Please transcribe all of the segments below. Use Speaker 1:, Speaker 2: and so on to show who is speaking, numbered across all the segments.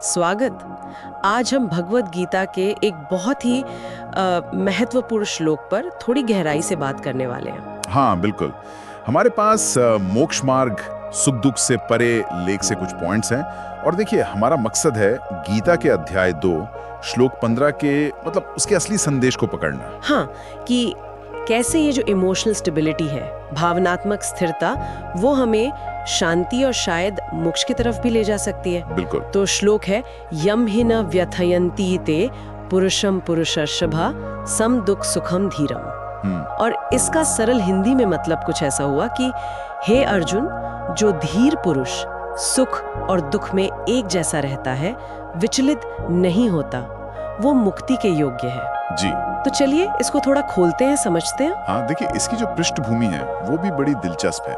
Speaker 1: स्वागत। आज हम भगवत गीता के एक बहुत ही महत्वपूर्ण श्लोक पर थोड़ी गहराई से बात करने वाले हैं।
Speaker 2: हाँ बिल्कुल। हमारे पास मोक्ष मार्ग सुख दुख से परे लेख से कुछ पॉइंट्स हैं और देखिए हमारा मकसद है गीता के अध्याय 2 श्लोक 15 के मतलब उसके असली संदेश को पकड़ना।
Speaker 1: हाँ, कि कैसे ये जो इमोशनल स्टेबिलिटी है, भावनात्मक स्थिरता, वो हमें शांति और शायद मोक्ष की तरफ भी ले जा सकती है।
Speaker 2: बिल्कुल।
Speaker 1: तो श्लोक है यम हि न व्यथयन्ति ते पुरुषम पुरुषर्षभा सम दुख सुखम धीरम। और इसका सरल हिंदी में मतलब कुछ ऐसा हुआ कि हे अर्जुन, जो धीर पुरुष सुख और दुख में एक जैसा रहता है, विचलित नहीं होता, वो मुक्ति के योग्य है।
Speaker 2: जी।
Speaker 1: तो चलिए इसको थोड़ा खोलते हैं, समझते हैं।
Speaker 2: हाँ देखिए, इसकी जो पृष्ठभूमि है वो भी बड़ी दिलचस्प है।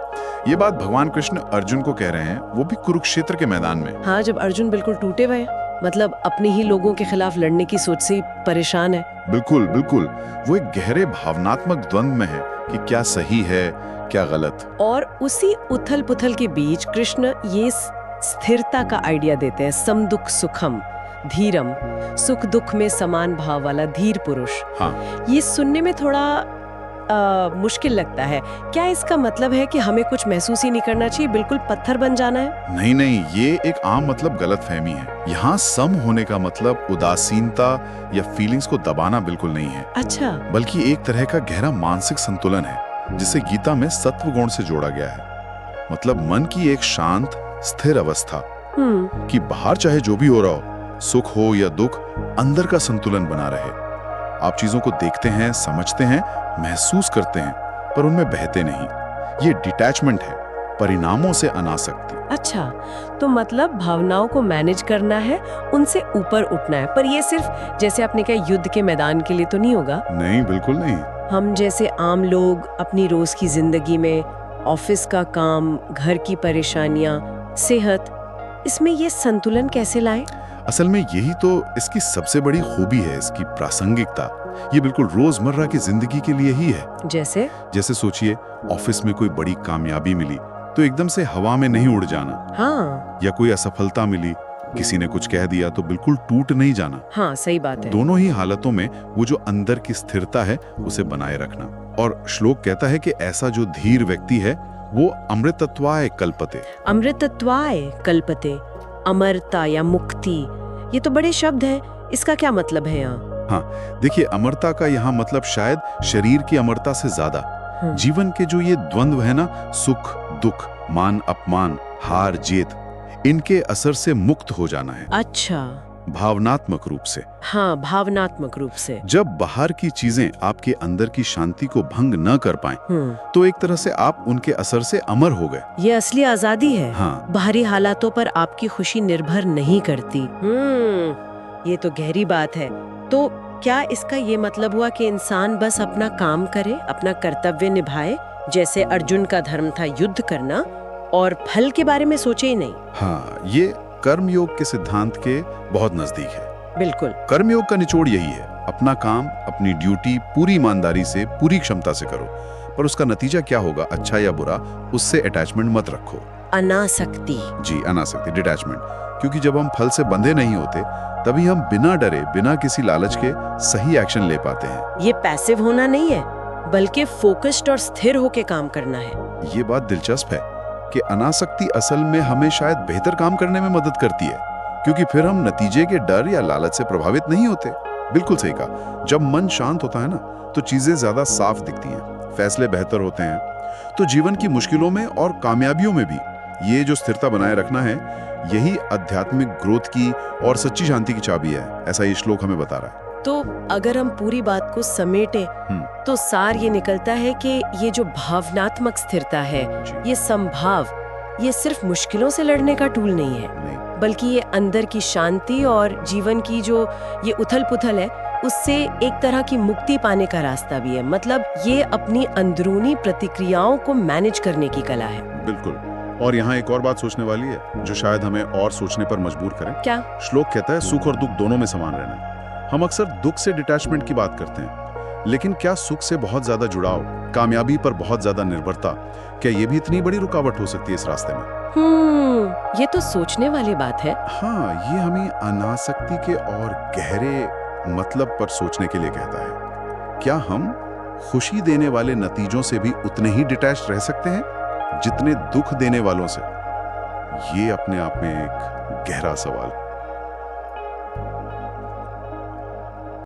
Speaker 2: ये बात भगवान कृष्ण अर्जुन को कह रहे हैं, वो भी कुरुक्षेत्र के मैदान में।
Speaker 1: हाँ, जब अर्जुन बिल्कुल टूटे हुए हैं, मतलब अपने ही लोगों के खिलाफ लड़ने की सोच से ही परेशान है।
Speaker 2: बिल्कुल बिल्कुल। वो एक गहरे भावनात्मक द्वंद में है कि क्या सही है क्या गलत।
Speaker 1: और उसी उथल पुथल के बीच कृष्ण ये स्थिरता का आइडिया देते हैं, सम दुख सुखम धीरम, सुख दुख में समान भाव वाला धीर पुरुष।
Speaker 2: हाँ।
Speaker 1: ये सुनने में थोड़ा मुश्किल लगता है। क्या इसका मतलब है कि हमें कुछ महसूस ही नहीं करना चाहिए, बिल्कुल पत्थर बन जाना है?
Speaker 2: नहीं नहीं, ये एक आम मतलब गलतफहमी है। यहाँ सम होने का मतलब उदासीनता या फीलिंग्स को दबाना बिल्कुल नहीं है।
Speaker 1: अच्छा।
Speaker 2: बल्कि एक तरह का गहरा मानसिक संतुलन है जिसे गीता में सत्व गुण से जोड़ा गया है। मतलब मन की एक शांत स्थिर अवस्था कि बाहर चाहे जो भी हो रहा हो, सुख हो या दुख, अंदर का संतुलन बना रहे। आप चीजों को देखते हैं, समझते हैं, महसूस करते हैं, पर उनमें बहते नहीं। ये डिटैचमेंट है, परिणामों से अनासक्ति।
Speaker 1: अच्छा, तो मतलब भावनाओं को मैनेज करना है, उनसे ऊपर उठना है, पर ये सिर्फ जैसे आपने कहा युद्ध के मैदान के लिए तो नहीं होगा?
Speaker 2: नहीं, बिल्कुल नहीं।
Speaker 1: हम जैसे आम लोग अपनी रोज की जिंदगी में ऑफिस का काम, घर की परेशानियां, सेहत, इसमें ये संतुलन कैसे लाएं?
Speaker 2: असल में यही तो इसकी सबसे बड़ी खूबी है, इसकी प्रासंगिकता। ये बिल्कुल रोजमर्रा की जिंदगी के लिए ही है। जैसे सोचिए, ऑफिस में कोई बड़ी कामयाबी मिली तो एकदम से हवा में नहीं उड़ जाना।
Speaker 1: हाँ।
Speaker 2: या कोई असफलता मिली, किसी ने कुछ कह दिया तो बिल्कुल टूट नहीं जाना।
Speaker 1: हाँ, सही बात है।
Speaker 2: दोनों ही हालतों में वो जो अंदर की स्थिरता है उसे बनाए रखना। और श्लोक कहता है कि ऐसा जो धीर व्यक्ति है वो अमृतत्वाय कल्पते।
Speaker 1: अमृतत्वाय कल्पते, अमरता या मुक्ति, ये तो बड़े शब्द हैं। इसका क्या मतलब है यहाँ?
Speaker 2: हाँ देखिए, अमरता का यहाँ मतलब शायद शरीर की अमरता से ज्यादा जीवन के जो ये द्वंद्व है ना, सुख दुख, मान अपमान, हार जीत, इनके असर से मुक्त हो जाना है।
Speaker 1: अच्छा।
Speaker 2: भावनात्मक रूप से।
Speaker 1: हाँ, भावनात्मक रूप से।
Speaker 2: जब बाहर की चीजें आपके अंदर की शांति को भंग न कर पाएं, तो एक तरह से आप उनके असर से अमर हो गए।
Speaker 1: ये असली आजादी है।
Speaker 2: हाँ।
Speaker 1: बाहरी हालातों पर आपकी खुशी निर्भर नहीं करती। ये तो गहरी बात है। तो क्या इसका ये मतलब हुआ कि इंसान बस अपना काम करे, अपना कर्तव्य निभाए, जैसे अर्जुन का धर्म था युद्ध करना, और फल के बारे में सोचे ही नहीं?
Speaker 2: हाँ, ये कर्मयोग के सिद्धांत के बहुत नजदीक है।
Speaker 1: बिल्कुल।
Speaker 2: कर्मयोग का निचोड़ यही है, अपना काम, अपनी ड्यूटी पूरी ईमानदारी से, पूरी क्षमता से करो, पर उसका नतीजा क्या होगा, अच्छा या बुरा, उससे अटैचमेंट मत रखो।
Speaker 1: अनासक्ति।
Speaker 2: जी, अनासक्ति, डिटैचमेंट। क्योंकि जब हम फल से बंधे नहीं होते, तभी हम बिना डरे, बिना किसी लालच के सही एक्शन ले पाते हैं।
Speaker 1: ये पैसिव होना नहीं है, बल्कि फोकस्ड और स्थिर होके काम करना है।
Speaker 2: ये बात दिलचस्प है कि अनासक्ति असल में हमें शायद बेहतर काम करने में मदद करती है, क्योंकि फिर हम नतीजे के डर या लालच से प्रभावित नहीं होते। बिल्कुल सही कहा। जब मन शांत होता है ना, तो चीजें ज्यादा साफ दिखती हैं, फैसले बेहतर होते हैं। तो जीवन की मुश्किलों में और कामयाबियों में भी ये जो स्थिरता बनाए रखना है, यही आध्यात्मिक ग्रोथ की और सच्ची शांति की चाबी है, ऐसा ये श्लोक हमें बता रहा है।
Speaker 1: तो अगर हम पूरी बात को समेटे तो सार ये निकलता है कि ये जो भावनात्मक स्थिरता है, ये संभाव, ये सिर्फ मुश्किलों से लड़ने का टूल नहीं है, बल्कि ये अंदर की शांति और जीवन की जो ये उथल पुथल है, उससे एक तरह की मुक्ति पाने का रास्ता भी है। मतलब ये अपनी अंदरूनी प्रतिक्रियाओं को मैनेज करने की कला है।
Speaker 2: बिल्कुल। और यहाँ एक और बात सोचने वाली है जो शायद हमें और सोचने पर मजबूर करे।
Speaker 1: क्या?
Speaker 2: श्लोक कहता है सुख और दुख दोनों में समान रहना। हम अक्सर दुख से डिटैचमेंट की बात करते हैं, लेकिन क्या सुख से बहुत ज्यादा जुड़ाव, कामयाबी पर बहुत ज्यादा निर्भरता, क्या ये भी इतनी बड़ी रुकावट हो सकती है इस रास्ते में?
Speaker 1: ये तो सोचने वाली बात है।
Speaker 2: हाँ, ये हमें अनासक्ति के और गहरे मतलब पर सोचने के लिए कहता है। क्या हम खुशी देने वाले नतीजों से भी उतने ही डिटैच रह सकते हैं जितने दुख देने वालों से? ये अपने आप में एक गहरा सवाल।